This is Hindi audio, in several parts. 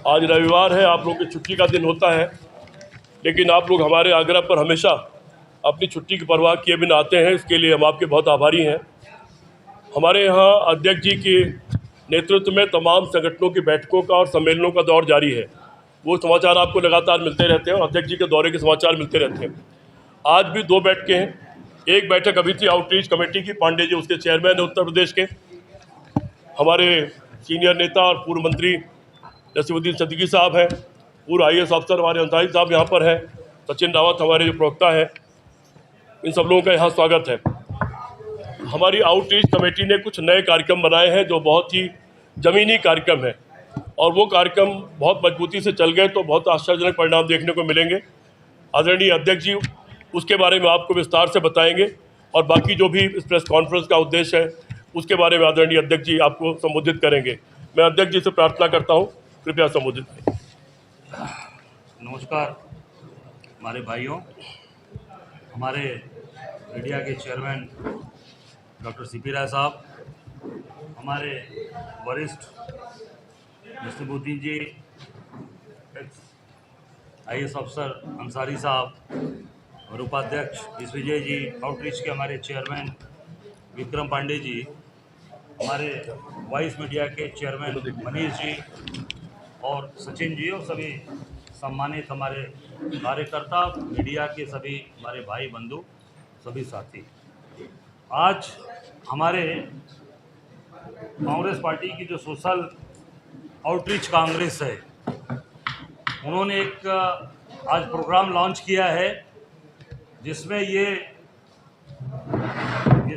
आज रविवार है, आप लोग की छुट्टी का दिन होता है, लेकिन आप लोग हमारे आग्रह पर हमेशा अपनी छुट्टी की परवाह किए बिना आते हैं। इसके लिए हम आपके बहुत आभारी हैं। हमारे यहाँ अध्यक्ष जी के नेतृत्व में तमाम संगठनों की बैठकों का और सम्मेलनों का दौर जारी है। वो समाचार आपको लगातार मिलते रहते हैं और अध्यक्ष जी के दौरे के समाचार मिलते रहते हैं। आज भी 2 बैठकें हैं। एक बैठक अभी थी आउटरीच कमेटी की, पांडे जी उसके चेयरमैन हैं उत्तर प्रदेश के। हमारे सीनियर नेता और पूर्व मंत्री नसीमुद्दीन सिद्दीकी साहब हैं, पूर्व IAS अफसर हमारे अंसारी साहब यहाँ पर हैं, सचिन रावत हमारे जो प्रवक्ता हैं, इन सब लोगों का यहाँ स्वागत है। हमारी आउटरीच कमेटी ने कुछ नए कार्यक्रम बनाए हैं जो बहुत ही ज़मीनी कार्यक्रम हैं, और वो कार्यक्रम बहुत मजबूती से चल गए तो बहुत आश्चर्यजनक परिणाम देखने को मिलेंगे। आदरणीय अध्यक्ष जी उसके बारे में आपको विस्तार से बताएंगे, और बाकी जो भी इस प्रेस कॉन्फ्रेंस का उद्देश्य है उसके बारे में आदरणीय अध्यक्ष जी आपको संबोधित करेंगे। मैं अध्यक्ष जी से प्रार्थना करता हूँ, कृपया संबोधित करें। नमस्कार हमारे भाइयों, हमारे मीडिया के चेयरमैन डॉक्टर CP राय साहब, हमारे वरिष्ठ नसीमुद्दीन जी, IAS अफसर अंसारी साहब और उपाध्यक्ष विजय जी, आउटरीच के हमारे चेयरमैन विक्रम पांडे जी, हमारे वाइस मीडिया के चेयरमैन मनीष जी और सचिन जी, और सभी सम्मानित हमारे कार्यकर्ता, मीडिया के सभी हमारे भाई बंधु, सभी साथी। आज हमारे कांग्रेस पार्टी की जो सोशल आउटरीच कांग्रेस है, उन्होंने एक आज प्रोग्राम लॉन्च किया है जिसमें ये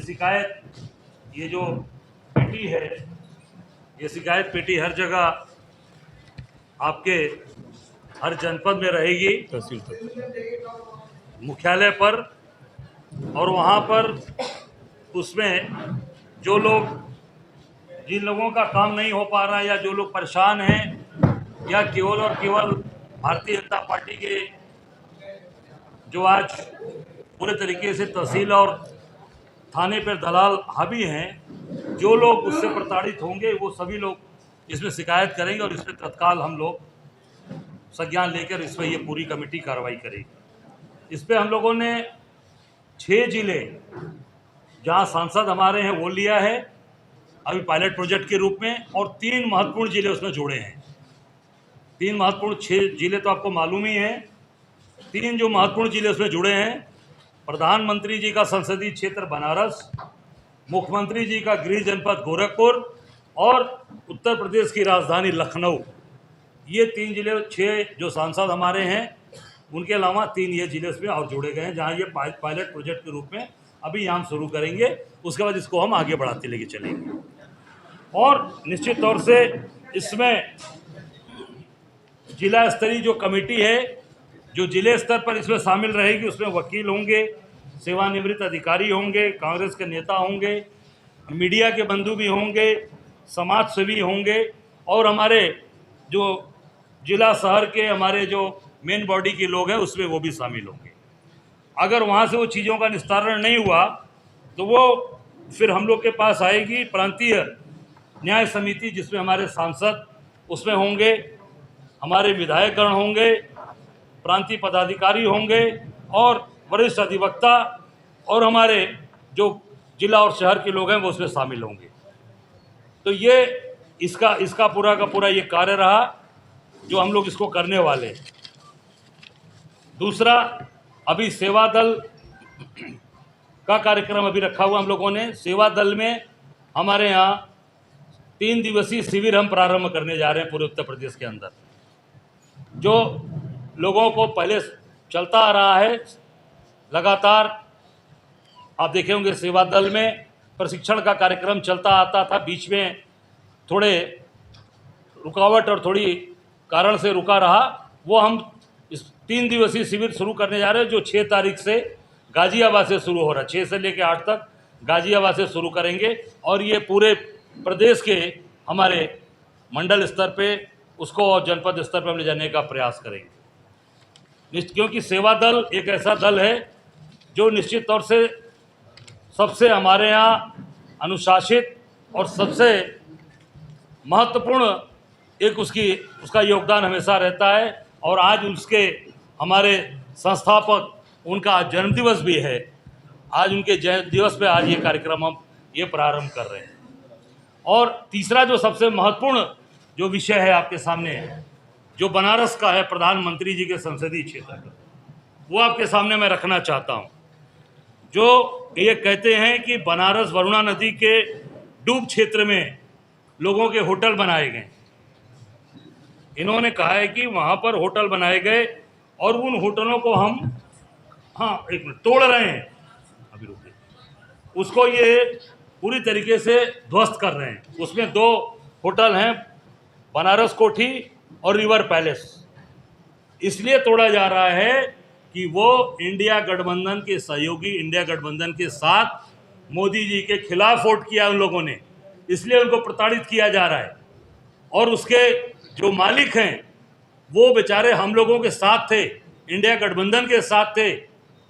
शिकायत, ये जो पेटी है, ये शिकायत पेटी हर जगह आपके हर जनपद में रहेगी, मुख्यालय पर, और वहाँ पर उसमें जो लोग, जिन लोगों का काम नहीं हो पा रहा है या जो लोग परेशान हैं या केवल और केवल भारतीय जनता पार्टी के जो आज पूरे तरीके से तहसील और थाने पर दलाल हावी हैं, जो लोग उससे प्रताड़ित होंगे वो सभी लोग इसमें शिकायत करेंगे और इसमें तत्काल हम लोग संज्ञान लेकर इस पर ये पूरी कमेटी कार्रवाई करेगी। इस पर हम लोगों ने 6 जिले जहाँ सांसद हमारे हैं वो लिया है अभी पायलट प्रोजेक्ट के रूप में, और 3 महत्वपूर्ण जिले उसमें जोड़े हैं। 3 महत्वपूर्ण, 6 जिले तो आपको मालूम ही हैं। 3 जो महत्वपूर्ण जिले उसमें जुड़े हैं, प्रधानमंत्री जी का संसदीय क्षेत्र बनारस, मुख्यमंत्री जी का गृह जनपद गोरखपुर और उत्तर प्रदेश की राजधानी लखनऊ। ये 3 जिले, 6 जो सांसद हमारे हैं उनके अलावा 3 ये जिले उसमें और जोड़े गए हैं, जहाँ ये पायलट प्रोजेक्ट के रूप में अभी यहाँ हम शुरू करेंगे। उसके बाद इसको हम आगे बढ़ाते लेके चलेंगे, और निश्चित तौर से इसमें जिला स्तरीय जो कमेटी है, जो जिले स्तर पर इसमें शामिल रहेगी, उसमें वकील होंगे, सेवानिवृत्त अधिकारी होंगे, कांग्रेस के नेता होंगे, मीडिया के बंधु भी होंगे, समाज सेवी होंगे, और हमारे जो जिला शहर के हमारे जो मेन बॉडी के लोग हैं उसमें वो भी शामिल होंगे। अगर वहाँ से वो चीज़ों का निस्तारण नहीं हुआ तो वो फिर हम लोग के पास आएगी प्रांतीय न्याय समिति, जिसमें हमारे सांसद उसमें होंगे, हमारे विधायकगण होंगे, प्रांतीय पदाधिकारी होंगे और वरिष्ठ अधिवक्ता, और हमारे जो जिला और शहर के लोग हैं वो उसमें शामिल होंगे। तो ये इसका पूरा का पूरा ये कार्य रहा जो हम लोग इसको करने वाले हैं। दूसरा, अभी सेवा दल का कार्यक्रम अभी रखा हुआ हम लोगों ने। सेवा दल में हमारे यहाँ 3 दिवसीय शिविर हम प्रारंभ करने जा रहे हैं पूरे उत्तर प्रदेश के अंदर। जो लोगों को पहले चलता आ रहा है लगातार, आप देखे होंगे सेवा दल में प्रशिक्षण का कार्यक्रम चलता आता था, बीच में थोड़े रुकावट और थोड़ी कारण से रुका रहा, वो हम इस 3 दिवसीय शिविर शुरू करने जा रहे हैं, जो 6 तारीख से गाजियाबाद से शुरू हो रहा है। 6 से लेकर 8 तक गाजियाबाद से शुरू करेंगे, और ये पूरे प्रदेश के हमारे मंडल स्तर पे उसको और जनपद स्तर पर हम ले जाने का प्रयास करेंगे। क्योंकि सेवा दल एक ऐसा दल है जो निश्चित तौर से सबसे हमारे यहाँ अनुशासित और सबसे महत्वपूर्ण एक उसका योगदान हमेशा रहता है। और आज उसके हमारे संस्थापक उनका जन्मदिवस भी है। आज उनके जन्म दिवस पे आज ये कार्यक्रम हम ये प्रारंभ कर रहे हैं। और तीसरा जो सबसे महत्वपूर्ण जो विषय है आपके सामने, जो बनारस का है, प्रधानमंत्री जी के संसदीय क्षेत्र का, वो आपके सामने मैं रखना चाहता हूँ। जो ये कहते हैं कि बनारस वरुणा नदी के डूब क्षेत्र में लोगों के होटल बनाए गए, इन्होंने कहा है कि वहाँ पर होटल बनाए गए और उन होटलों को हम एक मिनट तोड़ रहे हैं, अभी रुकिए, उसको ये पूरी तरीके से ध्वस्त कर रहे हैं। उसमें 2 होटल हैं, बनारस कोठी और रिवर पैलेस। इसलिए तोड़ा जा रहा है कि वो इंडिया गठबंधन के सहयोगी, इंडिया गठबंधन के साथ मोदी जी के खिलाफ वोट किया उन लोगों ने, इसलिए उनको प्रताड़ित किया जा रहा है। और उसके जो मालिक हैं वो बेचारे हम लोगों के साथ थे, इंडिया गठबंधन के साथ थे,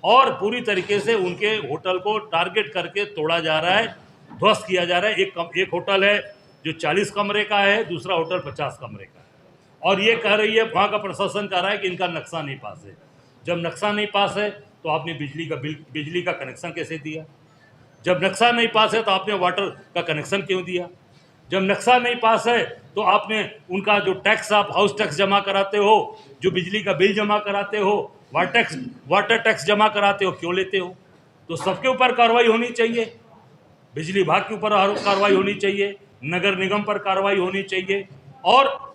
और पूरी तरीके से उनके होटल को टारगेट करके तोड़ा जा रहा है, ध्वस्त किया जा रहा है। एक होटल है जो 40 कमरे का है, दूसरा होटल 50 कमरे का है। और ये कह रही है, वहाँ का प्रशासन कह रहा है कि इनका नक्शा नहीं पास है। जब नक्शा नहीं पास है तो आपने बिजली का कनेक्शन कैसे दिया? जब नक्शा नहीं पास है तो आपने वाटर का कनेक्शन क्यों दिया? जब नक्शा नहीं पास है तो आपने उनका जो टैक्स, आप हाउस टैक्स जमा कराते हो, जो बिजली का बिल जमा कराते हो, वाटर टैक्स जमा कराते हो, क्यों लेते हो? तो सबके ऊपर कार्रवाई होनी चाहिए। बिजली विभाग के ऊपर कार्रवाई होनी चाहिए, नगर निगम पर कार्रवाई होनी चाहिए, और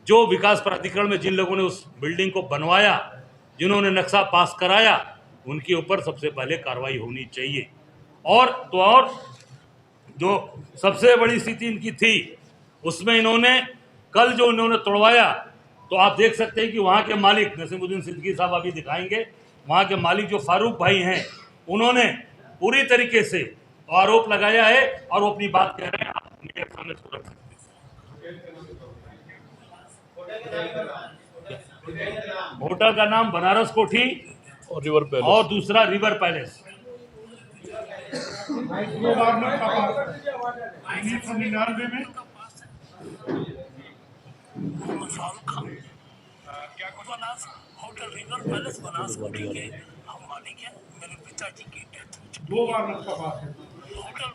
जो विकास प्राधिकरण में जिन लोगों ने उस बिल्डिंग को बनवाया, जिन्होंने नक्शा पास कराया, उनके ऊपर सबसे पहले कार्रवाई होनी चाहिए। और जो सबसे बड़ी स्थिति इनकी थी, उसमें इन्होंने कल जो इन्होंने तोड़वाया, तो आप देख सकते हैं कि वहाँ के मालिक नसीमुद्दीन सिद्दीकी साहब अभी दिखाएंगे, वहाँ के मालिक जो फारूक भाई हैं, उन्होंने पूरी तरीके से आरोप लगाया है और वो अपनी बात कह रहे हैं। आप मेरे सामने रख सकते हैं। होटल का नाम बनारस कोठी और रिवर पैलेस, और दूसरा रिवर पैलेस। 1999 में होटल रिवर पैलेस बनारस कोठी के हम मालिक हैं। मेरे पिताजी की डेथ 2 बार नक्शा पास है,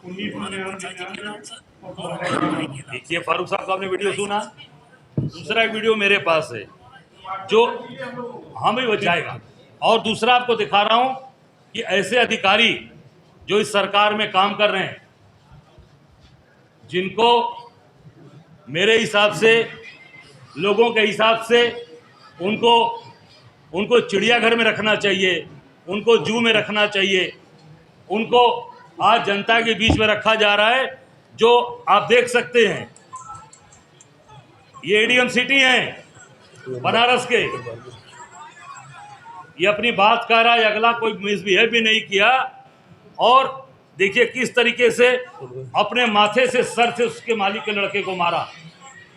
1999। देखिए फारूक साहब का आपने वीडियो सुना, दूसरा एक वीडियो मेरे पास है जो हमें बचाएगा। और दूसरा आपको दिखा रहा हूं कि ऐसे अधिकारी जो इस सरकार में काम कर रहे हैं, जिनको मेरे हिसाब से, लोगों के हिसाब से उनको चिड़ियाघर में रखना चाहिए, उनको जू में रखना चाहिए, उनको आज जनता के बीच में रखा जा रहा है। जो आप देख सकते हैं, ये एडीएम सिटी हैं बनारस के, ये अपनी बात कह रहा है, अगला कोई मिसबिहेव भी नहीं किया। और देखिए किस तरीके से अपने माथे से, सर से उसके मालिक के लड़के को मारा,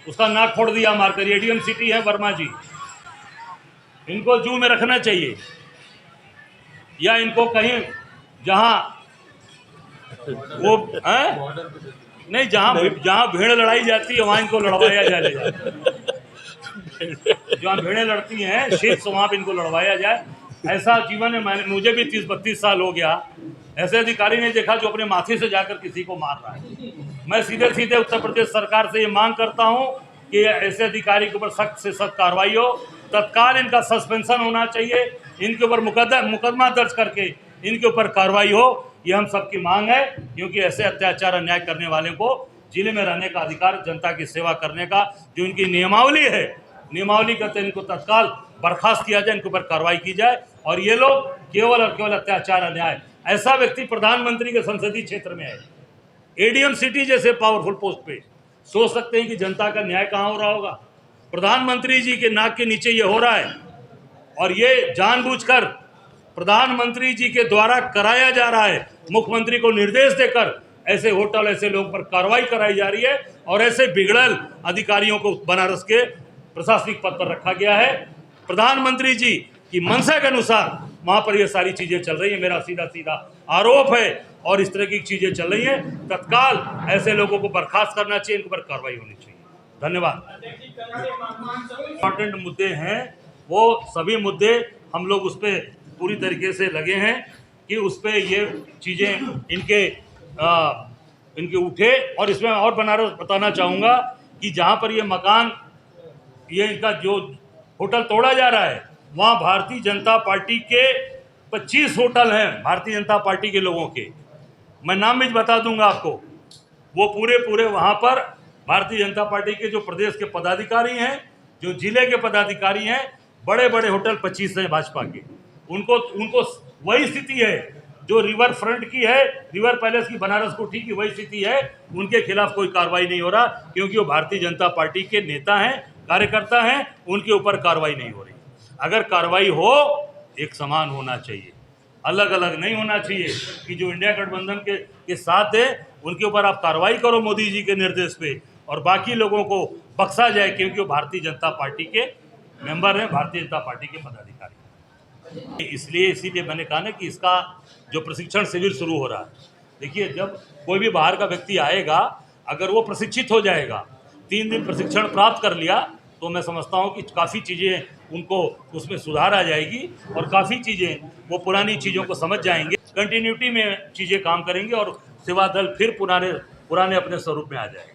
उसका नाक फोड़ दिया मारकर। एडीएम सिटी है वर्मा जी, इनको जू में रखना चाहिए, या इनको कहीं जहां वो नहीं, जहां भेड़ लड़ाई जाती है वहां इनको लड़वाया जाए। जहां भेड़ें लड़ती हैं शेख, वहां पे इनको लड़वाया जाए। ऐसा जीवन में मुझे भी 30-32 साल हो गया, ऐसे अधिकारी नहीं देखा जो अपने माथे से जाकर किसी को मार रहा है। मैं सीधे सीधे उत्तर प्रदेश सरकार से ये मांग करता हूं कि ऐसे अधिकारी के ऊपर सख्त से सख्त कार्रवाई हो, तत्काल इनका सस्पेंशन होना चाहिए, इनके ऊपर मुकदमा दर्ज करके इनके ऊपर कार्रवाई हो। ये हम सबकी मांग है, क्योंकि ऐसे अत्याचार अन्याय करने वाले को जिले में रहने का अधिकार, जनता की सेवा करने का जो इनकी नियमावली है, नियमावली करते इनको तत्काल बर्खास्त किया जाए, इनके ऊपर कार्रवाई की जाए। और ये लोग केवल और केवल अत्याचार अन्याय, ऐसा व्यक्ति प्रधानमंत्री के संसदीय क्षेत्र में है, एडीएम सिटी जैसे पावरफुल पोस्ट पे, सोच सकते हैं कि जनता का न्याय कहाँ हो रहा होगा। प्रधानमंत्री जी के नाक के नीचे ये हो रहा है, और ये जानबूझकर प्रधानमंत्री जी के द्वारा कराया जा रहा है। मुख्यमंत्री को निर्देश देकर ऐसे होटल, ऐसे लोगों पर कार्रवाई कराई जा रही है, और ऐसे बिगड़ल अधिकारियों को बनारस के प्रशासनिक पद पर रखा गया है। प्रधानमंत्री जी की मंशा के अनुसार वहाँ पर ये सारी चीज़ें चल रही हैं, मेरा सीधा सीधा आरोप है। और इस तरह की चीज़ें चल रही हैं, तत्काल ऐसे लोगों को बर्खास्त करना चाहिए, इनके ऊपर कार्रवाई होनी चाहिए। धन्यवाद। इम्पोर्टेंट मुद्दे हैं, वो सभी मुद्दे हम लोग उस पर पूरी तरीके से लगे हैं कि उस पर ये चीज़ें इनके उठे। और इसमें और बताना चाहूँगा कि जहाँ पर ये मकान, ये इनका जो होटल तोड़ा जा रहा है, वहाँ भारतीय जनता पार्टी के 25 होटल हैं, भारतीय जनता पार्टी के लोगों के। मैं नाम भी बता दूंगा आपको। वो पूरे वहाँ पर भारतीय जनता पार्टी के जो प्रदेश के पदाधिकारी हैं, जो जिले के पदाधिकारी हैं, बड़े बड़े होटल 25 हैं भाजपा के। उनको वही स्थिति है जो रिवर फ्रंट की है, रिवर पैलेस की, बनारस कोठी की वही स्थिति है। उनके खिलाफ कोई कार्रवाई नहीं हो रहा क्योंकि वो भारतीय जनता पार्टी के नेता हैं, कार्यकर्ता हैं, उनके ऊपर कार्रवाई नहीं हो रही। अगर कार्रवाई हो, एक समान होना चाहिए, अलग अलग नहीं होना चाहिए कि जो इंडिया गठबंधन के साथ है उनके ऊपर आप कार्रवाई करो मोदी जी के निर्देश पे, और बाकी लोगों को बख्शा जाए क्योंकि वो भारतीय जनता पार्टी के मेंबर हैं, भारतीय जनता पार्टी के पदाधिकारी। इसीलिए मैंने कहा ना कि इसका जो प्रशिक्षण शिविर शुरू हो रहा है, देखिए जब कोई भी बाहर का व्यक्ति आएगा, अगर वो प्रशिक्षित हो जाएगा, 3 दिन प्रशिक्षण प्राप्त कर लिया, तो मैं समझता हूँ कि काफ़ी चीज़ें उनको उसमें सुधार आ जाएगी और काफ़ी चीज़ें वो पुरानी चीज़ों को समझ जाएंगे, कंटिन्यूटी में चीज़ें काम करेंगे और सेवा दल फिर पुराने अपने स्वरूप में आ जाएगा।